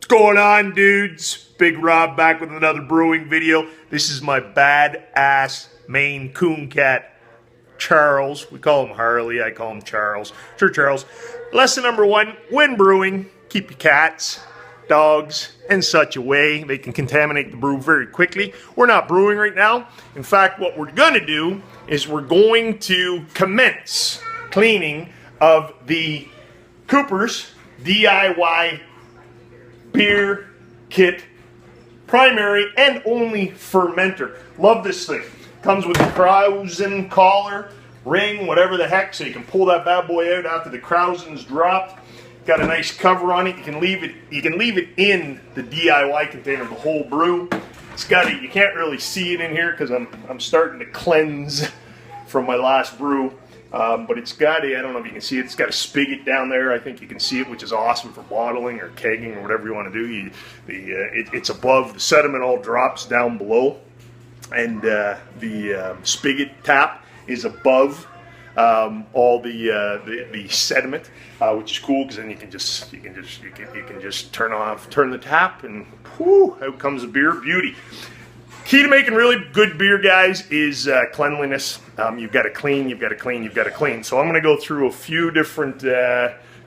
What's going on, dudes? Big Rob back with another brewing video. This is my badass Maine Coon cat, Charles. We call him Harley, I call him Charles. Sure, Charles. Lesson number one, when brewing, keep your cats, dogs, in such a way they can contaminate the brew very quickly. We're not brewing right now. In fact, what we're gonna do is we're going to commence cleaning of the Cooper's DIY beer kit primary and only fermenter. Love this thing. Comes with a Krausen collar, ring, whatever the heck, so you can pull that bad boy out after the Krausen's dropped. Got a nice cover on it. You can leave it in the DIY container the whole brew. It's got it. You can't really see it in here because I'm starting to cleanse from my last brew. But it's got I don't know if you can see it, it's got a spigot down there. I think you can see it, which is awesome for bottling or kegging or whatever you want to do. It's above, the sediment all drops down below, and the spigot tap is above all the sediment, which is cool because then you can just turn the tap, and whoo, out comes the beer. Beauty. Key to making really good beer, guys, is cleanliness. You've got to clean, you've got to clean, you've got to clean. So I'm going to go through a few different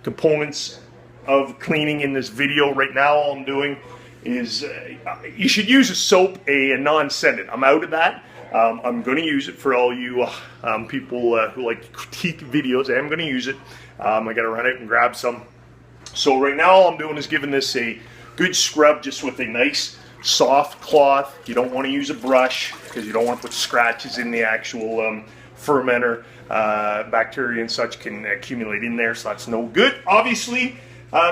components of cleaning in this video. Right now, all I'm doing is you should use a soap, a non-scented. I'm out of that. I'm going to use it for all you people who like to critique videos. I am going to use it. I got to run out and grab some. So right now, all I'm doing is giving this a good scrub just with a nice soft cloth. You don't want to use a brush because you don't want to put scratches in the actual fermenter. Bacteria and such can accumulate in there, so that's no good, obviously.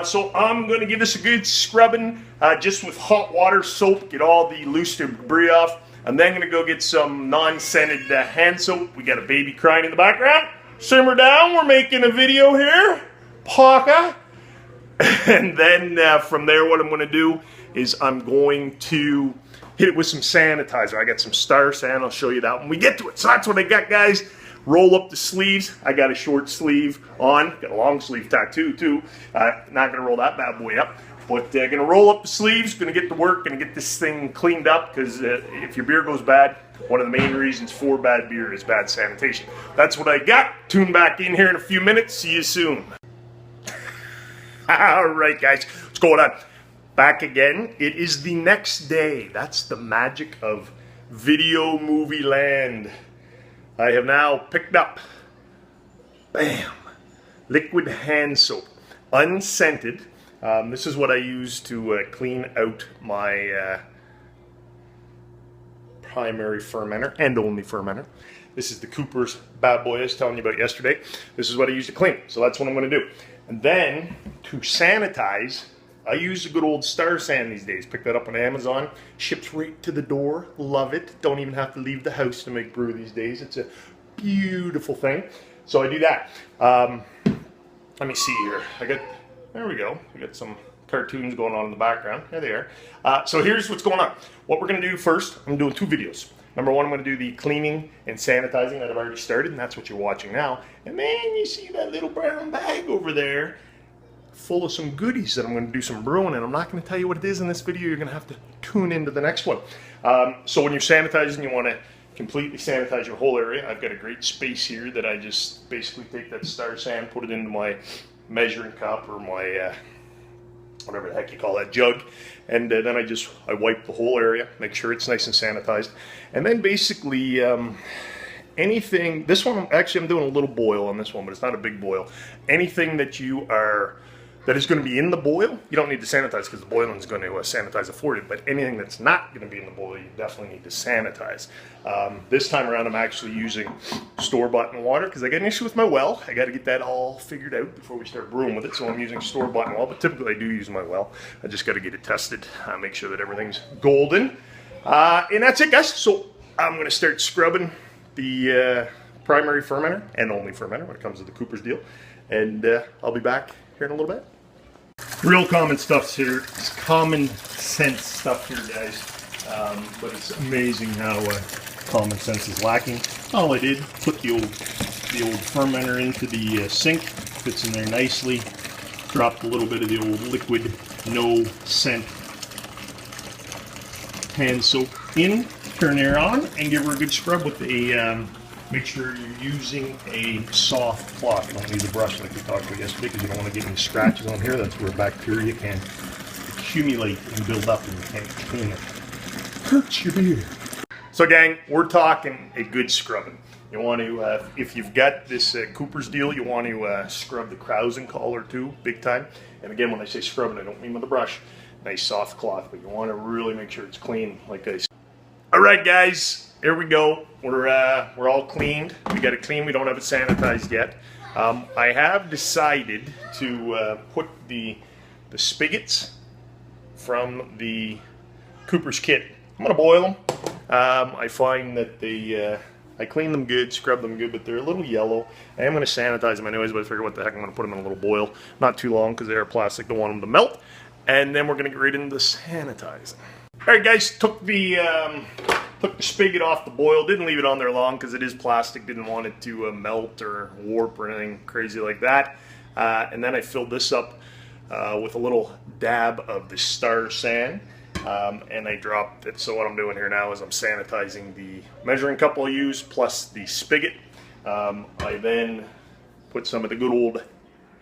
So I'm going to give this a good scrubbing just with hot water, soap, get all the loose debris off. I'm then going to go get some non-scented hand soap. We got a baby crying in the background. Simmer down, we're making a video here. Parka. And then from there, what I'm going to do is I'm going to hit it with some sanitizer. I got some Star San. I'll show you that when we get to it. So that's what I got, guys. Roll up the sleeves. I got a short sleeve on. Got a long sleeve tattoo, too. Not going to roll that bad boy up. But going to roll up the sleeves. Going to get to work. Going to get this thing cleaned up. Because if your beer goes bad, one of the main reasons for bad beer is bad sanitation. That's what I got. Tune back in here in a few minutes. See you soon. All right, guys. What's going on? Back again. It is the next day. That's the magic of video movie land. I have now picked up, bam, liquid hand soap, unscented. This is what I use to clean out my primary fermenter and only fermenter. This is the Cooper's bad boy I was telling you about yesterday. This is what I use to clean it. So that's what I'm going to do. And then to sanitize, I use a good old Star San these days. Pick that up on Amazon. Ships right to the door. Love it. Don't even have to leave the house to make brew these days. It's a beautiful thing. So I do that. Let me see here. There we go. I got some cartoons going on in the background. There they are. So here's what's going on. What we're going to do first, I'm doing two videos. Number one, I'm going to do the cleaning and sanitizing that I've already started, and that's what you're watching now. And then you see that little brown bag over there full of some goodies that I'm going to do some brewing, and I'm not going to tell you what it is in this video. You're going to have to tune into the next one. So when you're sanitizing, you want to completely sanitize your whole area. I've got a great space here that I just basically take that Star San, put it into my measuring cup or my whatever the heck you call that, jug, and then I wipe the whole area, make sure it's nice and sanitized, and then basically anything, this one, actually I'm doing a little boil on this one, but it's not a big boil. Anything that is going to be in the boil, you don't need to sanitize because the boiling is going to sanitize it for you, but anything that's not going to be in the boil, you definitely need to sanitize. This time around, I'm actually using store-bought water because I got an issue with my well. I got to get that all figured out before we start brewing with it, so I'm using store-bought well, but typically I do use my well. I just got to get it tested, make sure that everything's golden. And that's it, guys. So I'm going to start scrubbing the primary fermenter and only fermenter when it comes to the Cooper's deal, and I'll be back here in a little bit. Real common stuff here. It's common sense stuff here, guys. But it's amazing how common sense is lacking. All I did, put the old fermenter into the sink. Fits in there nicely. Dropped a little bit of the old liquid no scent hand soap in. Turn her on and give her a good scrub with a, make sure you're using a soft cloth. You don't need the brush like we talked about yesterday because you don't want to get any scratches on here. That's where bacteria can accumulate and build up and you can't clean it. Hurts your beer. So gang, we're talking a good scrubbing. You want to, if you've got this Cooper's deal, you want to scrub the Krausen collar too, big time. And again, when I say scrubbing, I don't mean with a brush. Nice soft cloth, but you want to really make sure it's clean, like I said. All right, guys, here we go. We're all cleaned. We got it clean. We don't have it sanitized yet. I have decided to put the spigots from the Cooper's kit. I'm gonna boil them. I find that I clean them good, scrub them good, but they're a little yellow. I am going to sanitize them anyways, but I figure what the heck, I'm going to put them in a little boil. Not too long because they are plastic, don't want them to melt. And then we're going to get right into the sanitizing. Alright guys, took the spigot off the boil. Didn't leave it on there long because it is plastic. Didn't want it to melt or warp or anything crazy like that. And then I filled this up with a little dab of the Star San. And I dropped it. So what I'm doing here now is I'm sanitizing the measuring cup I'll use plus the spigot. I then put some of the good old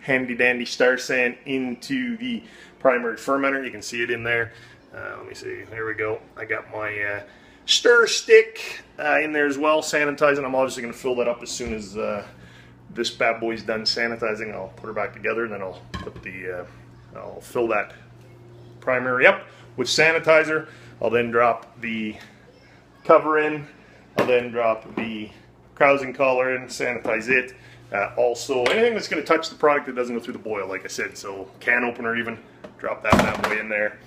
handy dandy Star San into the primary fermenter. You can see it in there. Let me see. There we go. I got my stir stick in there as well, sanitizing. I'm obviously going to fill that up as soon as this bad boy's done sanitizing. I'll put her back together and then I'll put I'll fill that primary up with sanitizer. I'll then drop the cover in. I'll then drop the Krausen collar in, sanitize it. Also, anything that's going to touch the product that doesn't go through the boil, like I said, so can opener even, drop that bad boy in there.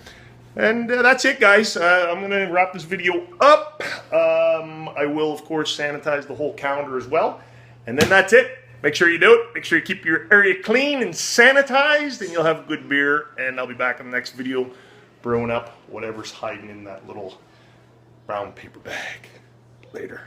And that's it, guys. I'm going to wrap this video up. I will, of course, sanitize the whole counter as well. And then that's it. Make sure you do it. Make sure you keep your area clean and sanitized, and you'll have good beer. And I'll be back in the next video brewing up whatever's hiding in that little brown paper bag. Later.